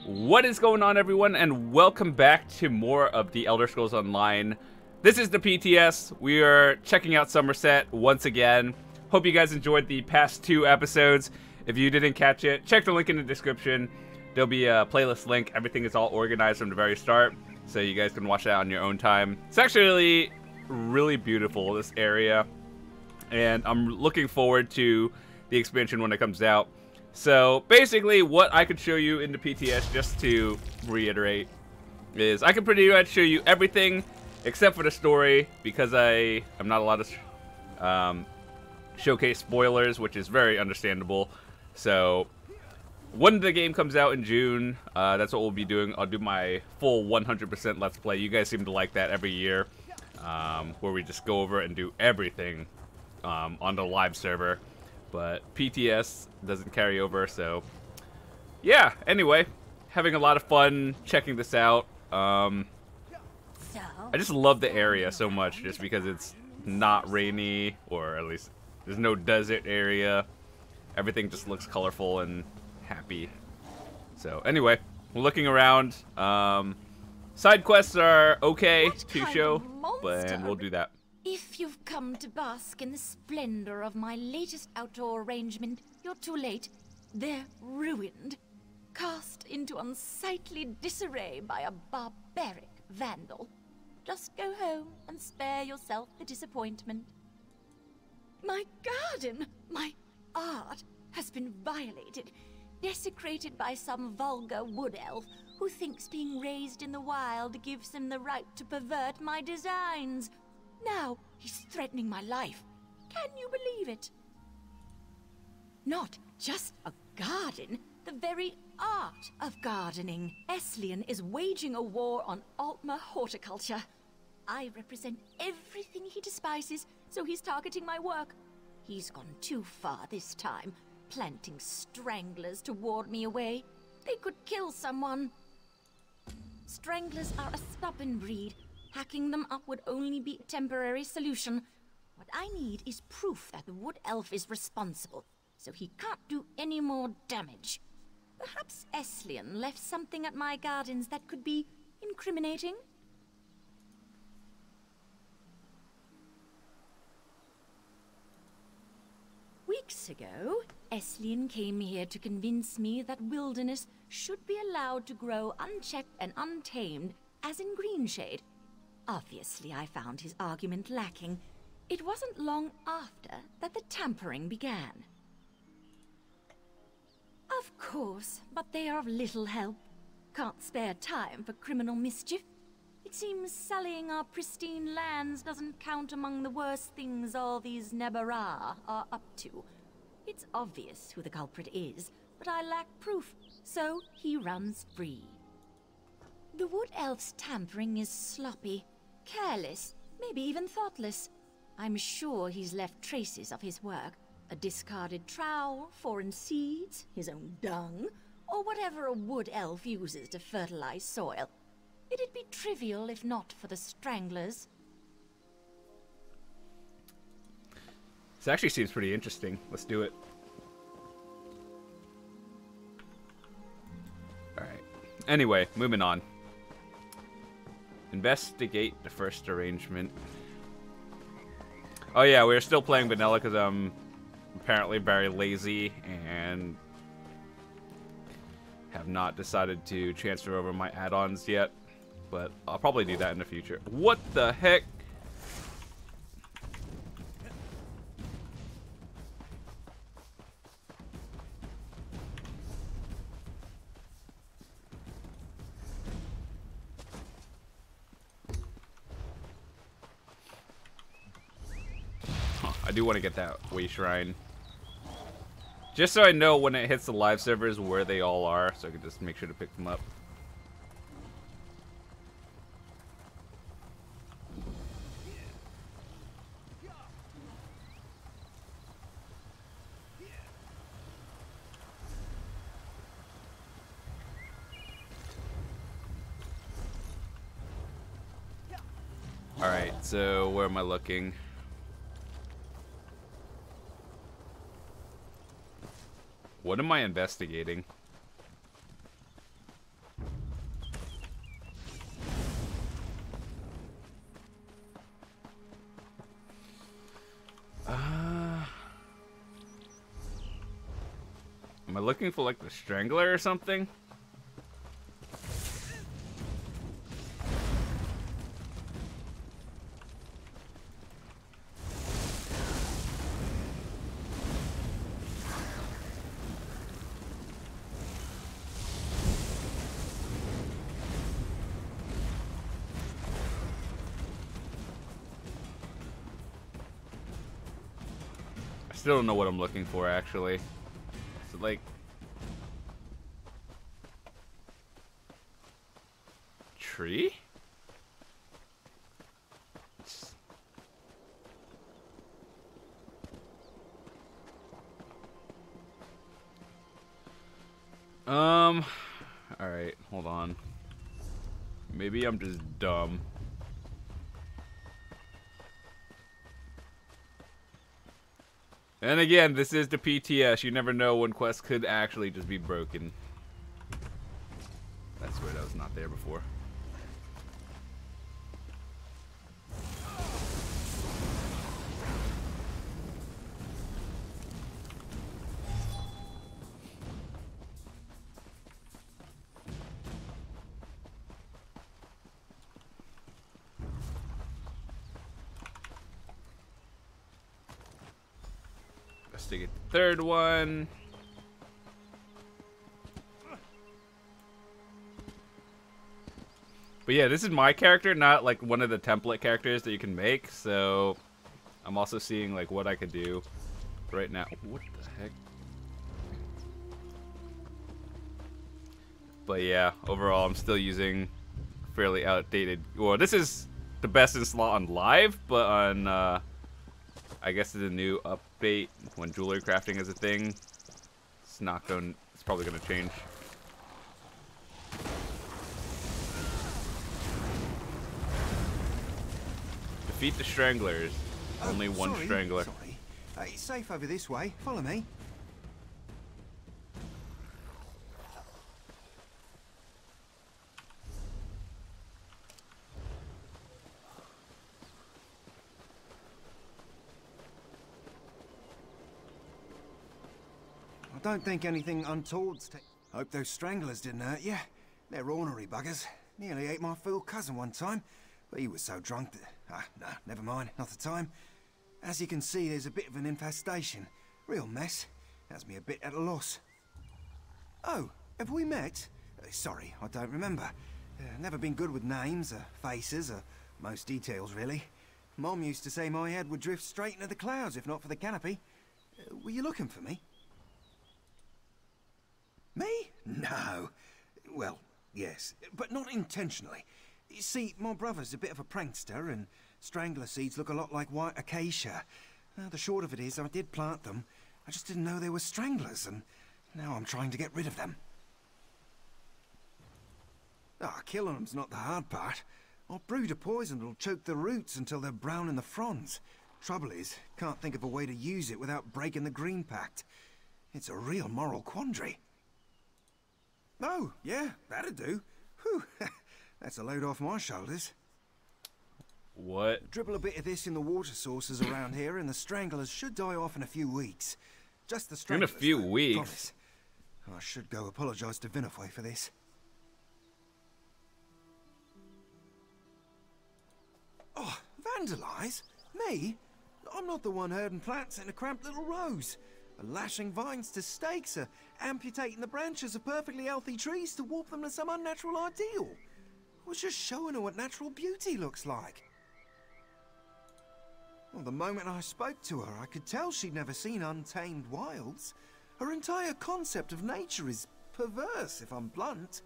What is going on, everyone, and welcome back to more of the Elder Scrolls Online. This is the PTS. We are checking out Summerset once again. Hope you guys enjoyed the past 2 episodes. If you didn't catch it, check the link in the description. There'll be a playlist link. Everything is all organized from the very start, so you guys can watch that on your own time. It's actually really beautiful, this area, and I'm looking forward to the expansion when it comes out. So basically what I could show you in the PTS, just to reiterate, is I can pretty much show you everything except for the story, because I am not allowed to showcase spoilers, which is very understandable. So when the game comes out in June, that's what we'll be doing. I'll do my full 100% Let's Play. You guys seem to like that every year, where we just go over and do everything on the live server. But PTS doesn't carry over, so yeah. Anyway, having a lot of fun checking this out. I just love the area so much, just because it's not rainy, or at least there's no desert area. Everything just looks colorful and happy. So anyway, we're looking around. Side quests are okay to show, and we'll do that. If you've come to bask in the splendor of my latest outdoor arrangement, you're too late. They're ruined, cast into unsightly disarray by a barbaric vandal. Just go home and spare yourself the disappointment. My garden, my art, has been violated, desecrated by some vulgar wood elf who thinks being raised in the wild gives him the right to pervert my designs. Now he's threatening my life. Can you believe it? Not just a garden, the very art of gardening. Eslian is waging a war on Altmer horticulture. I represent everything he despises, so he's targeting my work. He's gone too far this time, planting stranglers to ward me away. They could kill someone. Stranglers are a stubborn breed. Hacking them up would only be a temporary solution. What I need is proof that the wood elf is responsible, so he can't do any more damage. Perhaps Eslian left something at my gardens that could be incriminating? Weeks ago, Eslian came here to convince me that wilderness should be allowed to grow unchecked and untamed, as in Greenshade. Obviously, I found his argument lacking. It wasn't long after that the tampering began. Of course, but they are of little help. Can't spare time for criminal mischief. It seems sullying our pristine lands doesn't count among the worst things all these Nebara are up to. It's obvious who the culprit is, but I lack proof, so he runs free. The wood elf's tampering is sloppy, careless, maybe even thoughtless. I'm sure he's left traces of his work. A discarded trowel, foreign seeds, his own dung, or whatever a wood elf uses to fertilize soil. It'd be trivial if not for the stranglers. This actually seems pretty interesting. Let's do it. Alright. Anyway, moving on. Investigate the first arrangement. Oh yeah, we're still playing vanilla because I'm apparently very lazy and have not decided to transfer over my add-ons yet, but I'll probably do that in the future. What the heck? I do want to get that way shrine, just so I know when it hits the live servers where they all are, so I can just make sure to pick them up. Alright, so where am I looking? What am I investigating? Am I looking for like the Strangler or something? Still don't know what I'm looking for, actually. So, like... Tree? Alright, hold on. Maybe I'm just dumb. And again, this is the PTS. You never know when quests could actually just be broken. That's weird, that was not there before. Let's take it the third one. But yeah, this is my character, not like one of the template characters that you can make. So I'm also seeing like what I could do right now. What the heck? But yeah, overall, I'm still using fairly outdated. Well, this is the best in slot on live, but on I guess the new update when jewelry crafting is a thing, it's not going. It's probably going to change. Defeat the Stranglers. Only one Strangler. Sorry. It's safe over this way. Follow me. I don't think anything untoward's Hope those Stranglers didn't hurt you. They're ornery buggers. Nearly ate my fool cousin one time, but he was so drunk that... no, never mind, not the time. As you can see, there's a bit of an infestation. Real mess. Has me a bit at a loss. Oh, have we met? Sorry, I don't remember. Never been good with names, or faces, or most details, really. Mom used to say my head would drift straight into the clouds if not for the canopy. Were you looking for me? Me? No. Well, yes, but not intentionally. You see, my brother's a bit of a prankster, and strangler seeds look a lot like white acacia. The short of it is, I did plant them. I just didn't know they were stranglers, and now I'm trying to get rid of them. Killing them's not the hard part. I'll brew a poison that'll choke the roots until they're brown in the fronds. Trouble is, can't think of a way to use it without breaking the Green Pact. It's a real moral quandary. Oh, yeah, that'd do. Whew. That's a load off my shoulders. What? Dribble a bit of this in the water sources around here, and the stranglers should die off in a few weeks. Just the stranglers. In a few weeks? Promise. I should go apologise to Vinify for this. Oh, vandalise? Me? I'm not the one herding plants in a cramped little rows. Lashing vines to stakes, or amputating the branches of perfectly healthy trees to warp them to some unnatural ideal. I was just showing her what natural beauty looks like. Well, the moment I spoke to her, I could tell she'd never seen untamed wilds. Her entire concept of nature is perverse, if I'm blunt.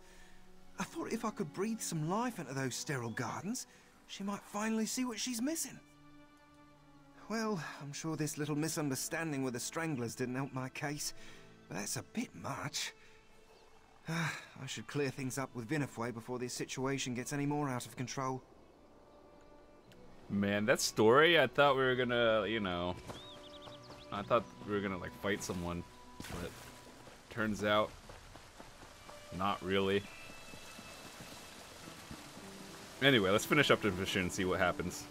I thought if I could breathe some life into those sterile gardens, she might finally see what she's missing. Well, I'm sure this little misunderstanding with the Stranglers didn't help my case, but that's a bit much. I should clear things up with Vinify before this situation gets any more out of control. Man, that story, I thought we were gonna, you know... I thought we were gonna, like, fight someone, but turns out, not really. Anyway, let's finish up the mission and see what happens.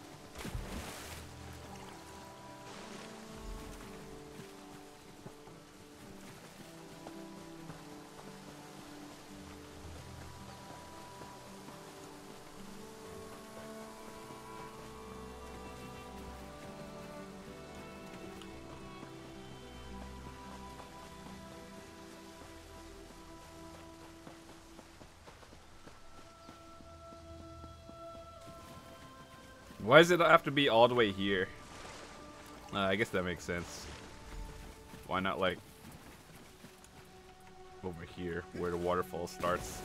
Why does it have to be all the way here? I guess that makes sense. Why not, like, over here, where the waterfall starts?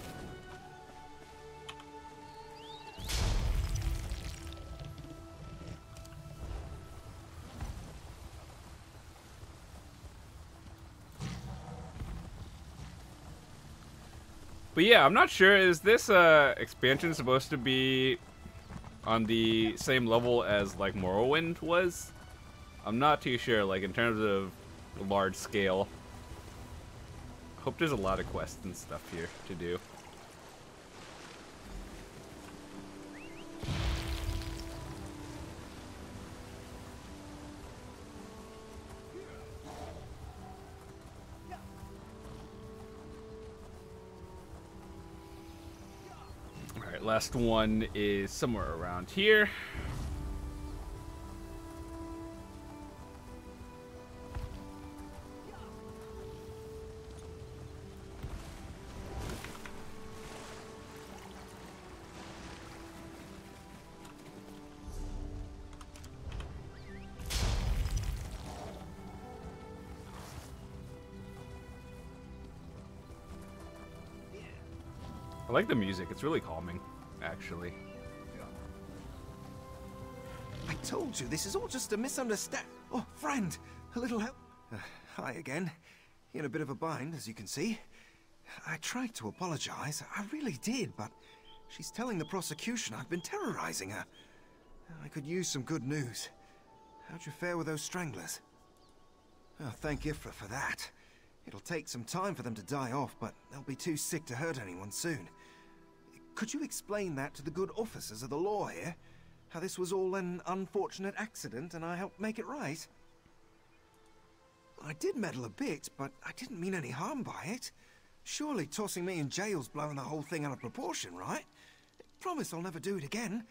But yeah, I'm not sure. Is this expansion supposed to be on the same level as like Morrowind was? I'm not too sure, like in terms of large scale. Hope there's a lot of quests and stuff here to do. Alright, last one is somewhere around here. I like the music. It's really calming, actually. I told you, this is all just a misunderstanding. Oh, friend, a little help. Hi again. In a bit of a bind, as you can see. I tried to apologize. I really did, but she's telling the prosecution I've been terrorizing her. I could use some good news. How'd you fare with those stranglers? Oh, thank Ifra for that. It'll take some time for them to die off, but they'll be too sick to hurt anyone soon. Could you explain that to the good officers of the law here? How this was all an unfortunate accident and I helped make it right? I did meddle a bit, but I didn't mean any harm by it. Surely tossing me in jail's blowing the whole thing out of proportion, right? Promise I'll never do it again.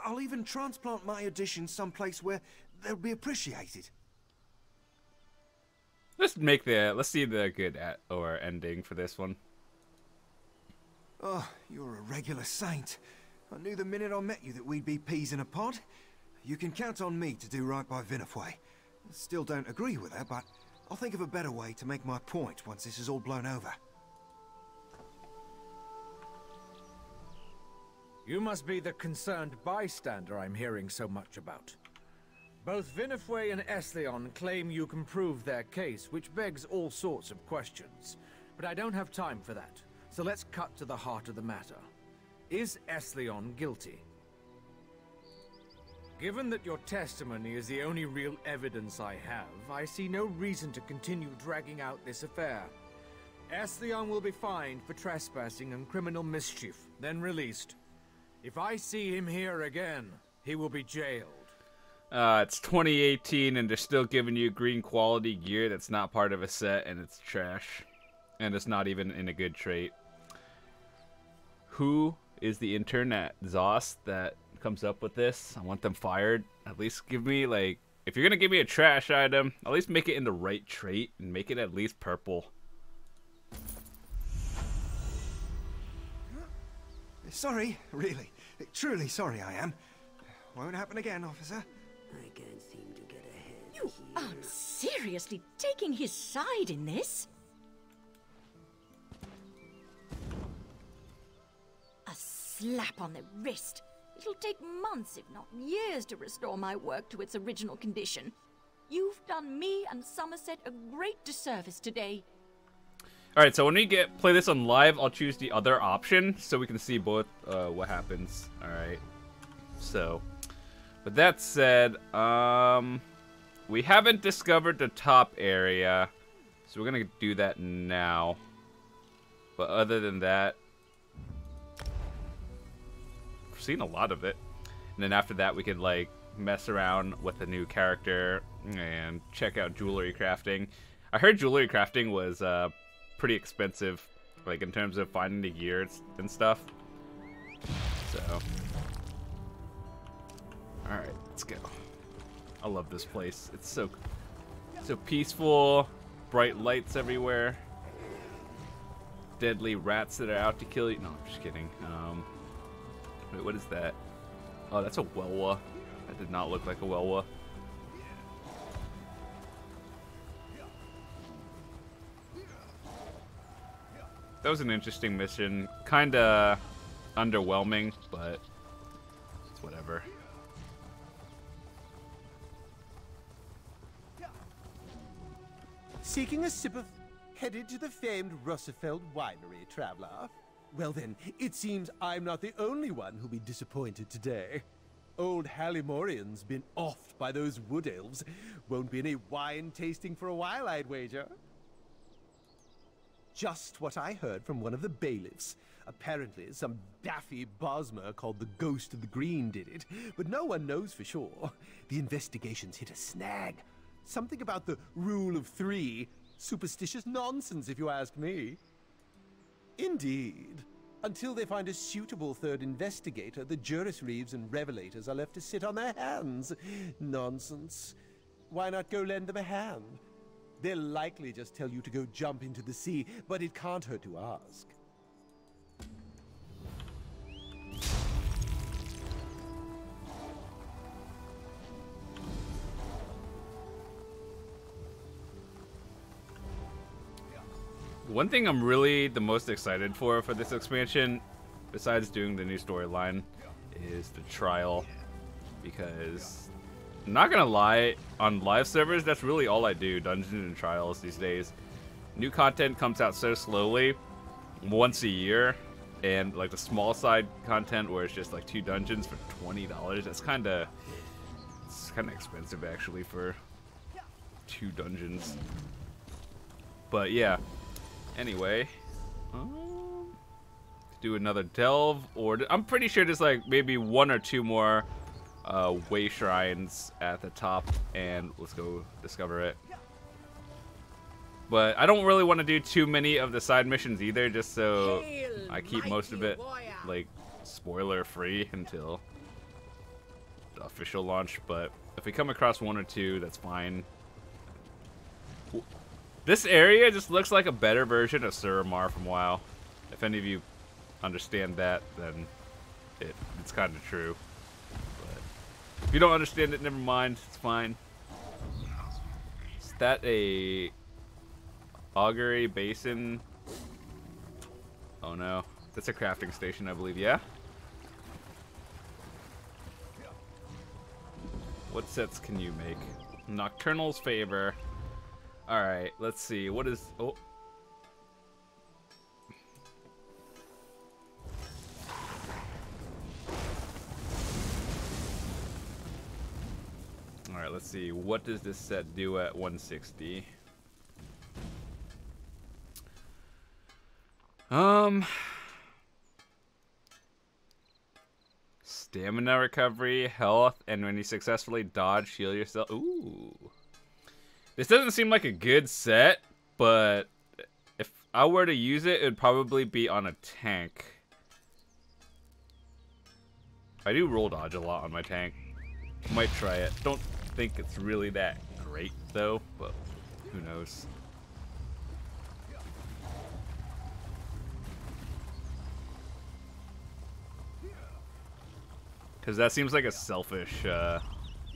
I'll even transplant my additions someplace where they'll be appreciated. Let's see the good or ending for this one. Oh, you're a regular saint. I knew the minute I met you that we'd be peas in a pod. You can count on me to do right by Vinifwe. Still don't agree with her, but I'll think of a better way to make my point once this is all blown over. You must be the concerned bystander I'm hearing so much about. Both Vinifwe and Esleon claim you can prove their case, which begs all sorts of questions. But I don't have time for that, so let's cut to the heart of the matter. Is Esleon guilty? Given that your testimony is the only real evidence I have, I see no reason to continue dragging out this affair. Esleon will be fined for trespassing and criminal mischief, then released. If I see him here again, he will be jailed. It's 2018 and they're still giving you green quality gear that's not part of a set and it's trash. And it's not even in a good trait. Who is the intern at ZOS that comes up with this? I want them fired. At least give me, like, if you're gonna give me a trash item, at least make it in the right trait and make it at least purple. Sorry, really. Truly sorry I am. Won't happen again, officer. I can't seem to get ahead. You aren't seriously taking his side in this? A slap on the wrist. It'll take months, if not years, to restore my work to its original condition. You've done me and Summerset a great disservice today. Alright, so when we play this on live, I'll choose the other option so we can see both what happens. Alright. So, with that said, we haven't discovered the top area, so we're gonna do that now. But other than that, we've seen a lot of it. And then after that, we could like mess around with a new character and check out jewelry crafting. I heard jewelry crafting was pretty expensive, like in terms of finding the gear and stuff. So, all right, let's go. I love this place. It's so peaceful. Bright lights everywhere. Deadly rats that are out to kill you. No, I'm just kidding. Wait, what is that? Oh, that's a Welwa. That did not look like a Welwa. That was an interesting mission. Kinda underwhelming, but it's whatever. Seeking a sip of... Headed to the famed Russefeld winery, traveler? Well then, it seems I'm not the only one who'll be disappointed today. Old Hallimorian's been offed by those wood elves. Won't be any wine tasting for a while, I'd wager. Just what I heard from one of the bailiffs. Apparently, some daffy Bosmer called the Ghost of the Green did it, but no one knows for sure. The investigation's hit a snag. Something about the rule of 3. Superstitious nonsense, if you ask me. Indeed. Until they find a suitable third investigator, the Juris Reeves and Revelators are left to sit on their hands. Nonsense. Why not go lend them a hand? They'll likely just tell you to go jump into the sea, but it can't hurt to ask. One thing I'm really the most excited for this expansion, besides doing the new storyline, is the trial. Because, I'm not gonna lie, on live servers, that's really all I do, dungeons and trials these days. New content comes out so slowly, once a year, and like the small side content where it's just like 2 dungeons for $20, that's kinda expensive actually for 2 dungeons. But yeah. Anyway, do another delve, or I'm pretty sure there's like maybe 1 or 2 more way shrines at the top, and let's go discover it. But I don't really want to do too many of the side missions either, just so I keep most of it like spoiler free until the official launch. But if we come across 1 or 2, that's fine. This area just looks like a better version of Suramar from WoW. If any of you understand that, then it's kind of true. But if you don't understand it, never mind. It's fine. Is that a augury basin? Oh no. That's a crafting station, I believe. Yeah? What sets can you make? Nocturnal's Favor. Alright, let's see. What is... Oh. Alright, let's see. What does this set do at 160? Stamina recovery, health, and when you successfully dodge, heal yourself. Ooh. This doesn't seem like a good set, but if I were to use it, it would probably be on a tank. I do roll dodge a lot on my tank. Might try it. Don't think it's really that great, though, but who knows. Because that seems like a selfish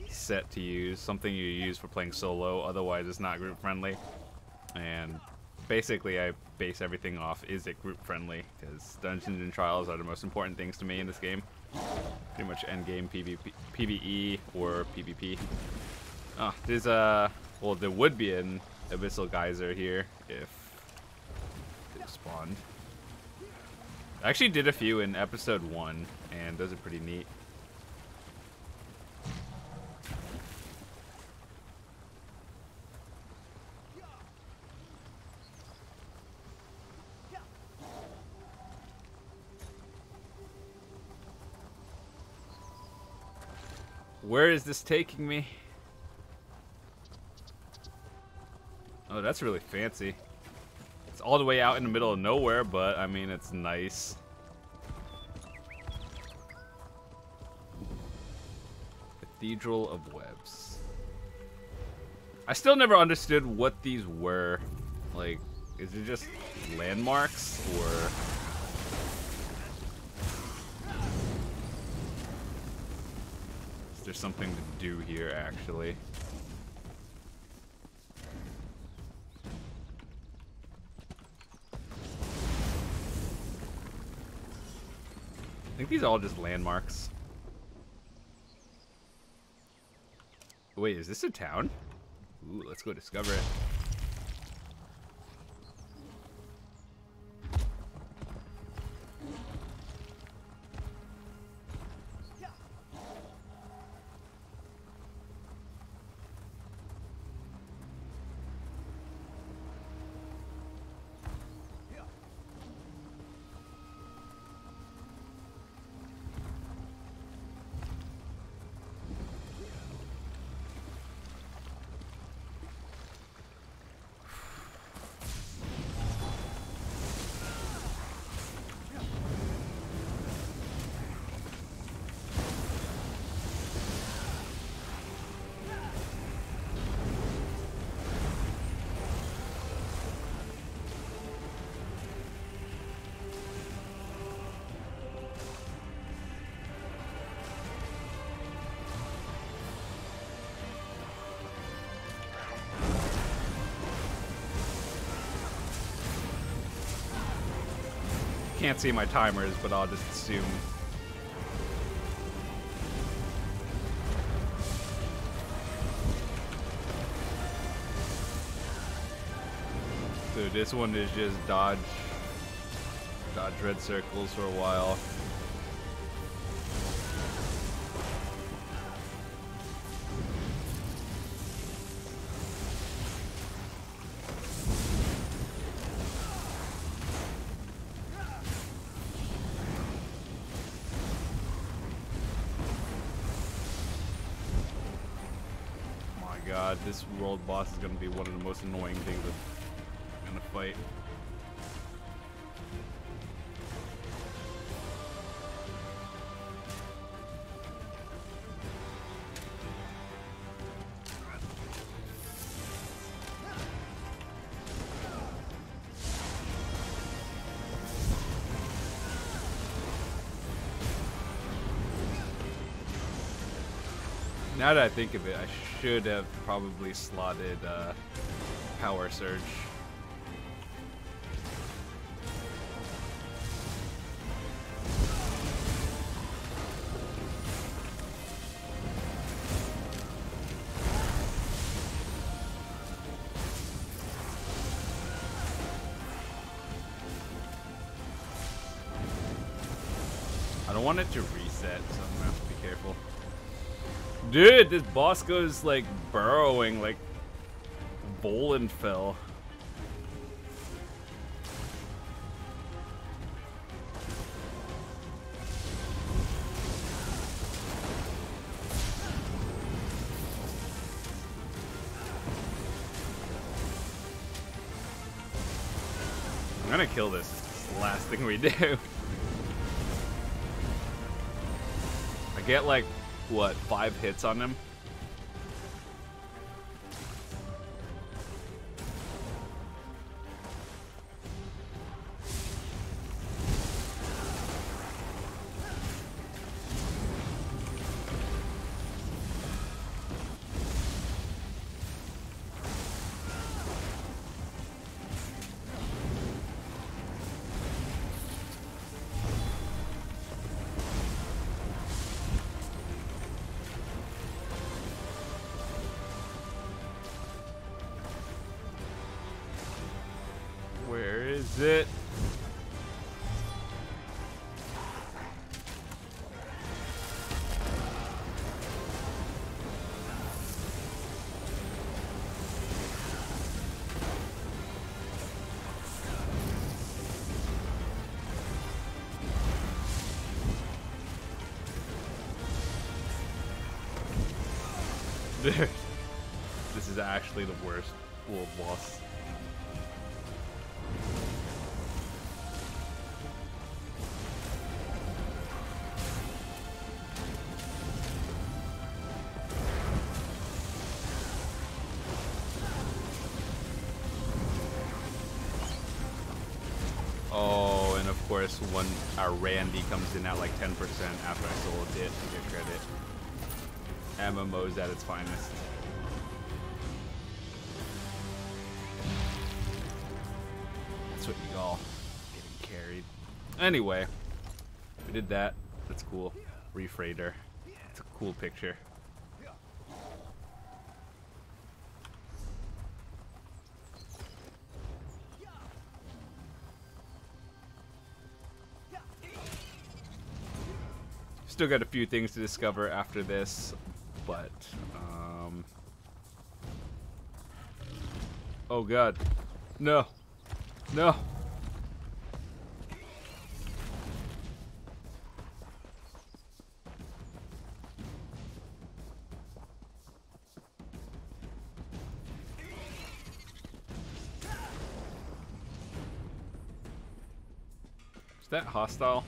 set to use, something you use for playing solo, otherwise it's not group friendly. And basically I base everything off, is it group friendly, because dungeons and trials are the most important things to me in this game. Pretty much endgame PvE or PvP. Ah, there's well, there would be an abyssal geyser here if it spawned. I actually did a few in episode 1, and those are pretty neat. Where is this taking me? Oh, that's really fancy. It's all the way out in the middle of nowhere, but I mean, it's nice. Cathedral of Webs. I still never understood what these were. Like, is it just landmarks, or... there's something to do here, actually. I think these are all just landmarks. Wait, is this a town? Ooh, let's go discover it. Can't see my timers, but I'll just assume. So this one is just dodge red circles for a while. God, this world boss is going to be one of the most annoying things in a fight. Now that I think of it, I should have probably slotted Power Surge. I don't want it to reset, so I'm gonna have to be careful. Dude, this boss goes like burrowing like Volenfell. I'm gonna kill this. It's the last thing we do. I get like, what, 5 hits on him? Where is it? Dude, this is actually the worst world boss. Oh, and of course, when our Randy comes in at like 10% after I sold it to get credit. MMOs at its finest. That's what you call getting carried. Anyway, we did that. That's cool. Reef Raider. It's a cool picture. Still got a few things to discover after this, but oh god, no, no. Is that hostile?